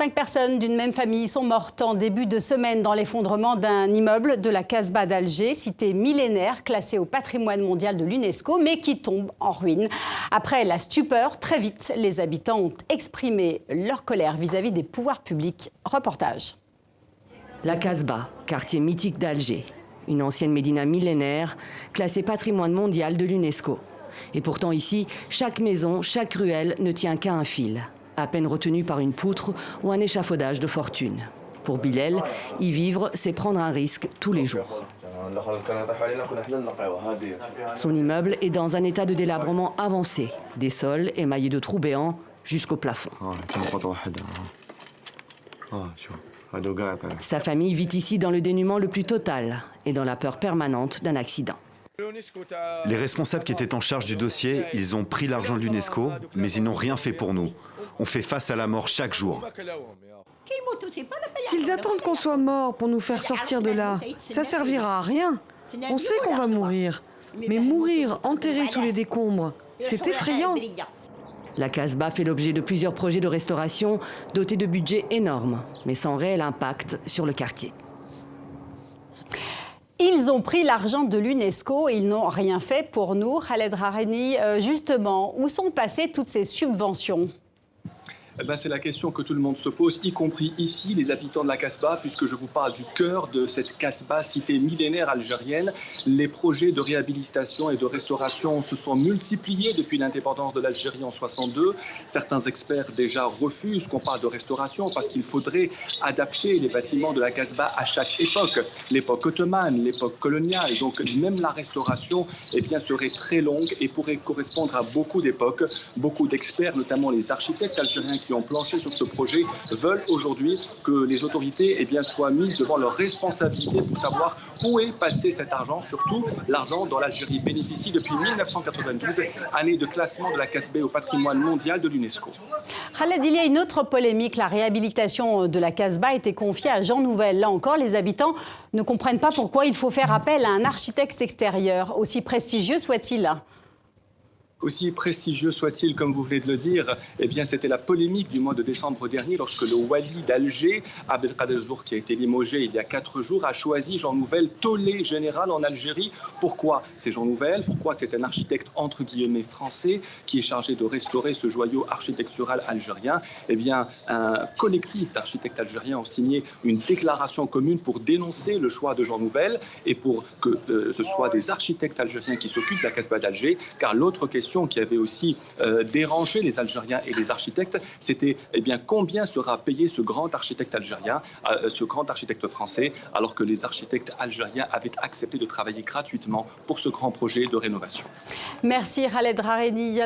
5 personnes d'une même famille sont mortes en début de semaine dans l'effondrement d'un immeuble de la Casbah d'Alger, cité millénaire classée au patrimoine mondial de l'UNESCO, mais qui tombe en ruine. Après la stupeur, très vite, les habitants ont exprimé leur colère vis-à-vis des pouvoirs publics. Reportage. La Casbah, quartier mythique d'Alger. Une ancienne médina millénaire, classée patrimoine mondial de l'UNESCO. Et pourtant ici, chaque maison, chaque ruelle ne tient qu'à un fil, à peine retenu par une poutre ou un échafaudage de fortune. Pour Bilal, y vivre, c'est prendre un risque tous les jours. Son immeuble est dans un état de délabrement avancé, des sols émaillés de trous béants jusqu'au plafond. Sa famille vit ici dans le dénuement le plus total et dans la peur permanente d'un accident. Les responsables qui étaient en charge du dossier, ils ont pris l'argent de l'UNESCO, mais ils n'ont rien fait pour nous. On fait face à la mort chaque jour. S'ils attendent qu'on soit mort pour nous faire sortir de là, ça servira à rien. On sait qu'on va mourir. Mais mourir enterré sous les décombres, c'est effrayant. La Casbah fait l'objet de plusieurs projets de restauration dotés de budgets énormes, mais sans réel impact sur le quartier. Ils ont pris l'argent de l'UNESCO et ils n'ont rien fait pour nous. Khaled Raheni, justement, où sont passées toutes ces subventions ? C'est la question que tout le monde se pose, y compris ici, les habitants de la Casbah, puisque je vous parle du cœur de cette Casbah, cité millénaire algérienne. Les projets de réhabilitation et de restauration se sont multipliés depuis l'indépendance de l'Algérie en 62. Certains experts déjà refusent qu'on parle de restauration parce qu'il faudrait adapter les bâtiments de la Casbah à chaque époque. L'époque ottomane, l'époque coloniale. Donc même la restauration serait très longue et pourrait correspondre à beaucoup d'époques. Beaucoup d'experts, notamment les architectes algériens qui ont planché sur ce projet, veulent aujourd'hui que les autorités soient mises devant leurs responsabilités pour savoir où est passé cet argent, surtout l'argent dont l'Algérie bénéficie depuis 1992, année de classement de la Casbah au patrimoine mondial de l'UNESCO. Khaled, il y a une autre polémique. La réhabilitation de la Casbah a été confiée à Jean Nouvel. Là encore, les habitants ne comprennent pas pourquoi il faut faire appel à un architecte extérieur, aussi prestigieux soit-il. Aussi prestigieux soit-il, comme vous venez de le dire, c'était la polémique du mois de décembre dernier lorsque le wali d'Alger, Abdelkader Zour, qui a été limogé il y a 4 jours, a choisi Jean Nouvel tollé général en Algérie. Pourquoi c'est Jean Nouvel? Pourquoi c'est un architecte entre guillemets français qui est chargé de restaurer ce joyau architectural algérien? Un collectif d'architectes algériens ont signé une déclaration commune pour dénoncer le choix de Jean Nouvel et pour que ce soit des architectes algériens qui s'occupent de la Casbah d'Alger, car l'autre question qui avait aussi dérangé les Algériens et les architectes, c'était combien sera payé ce grand architecte algérien, ce grand architecte français, alors que les architectes algériens avaient accepté de travailler gratuitement pour ce grand projet de rénovation. Merci Khaled Raheni.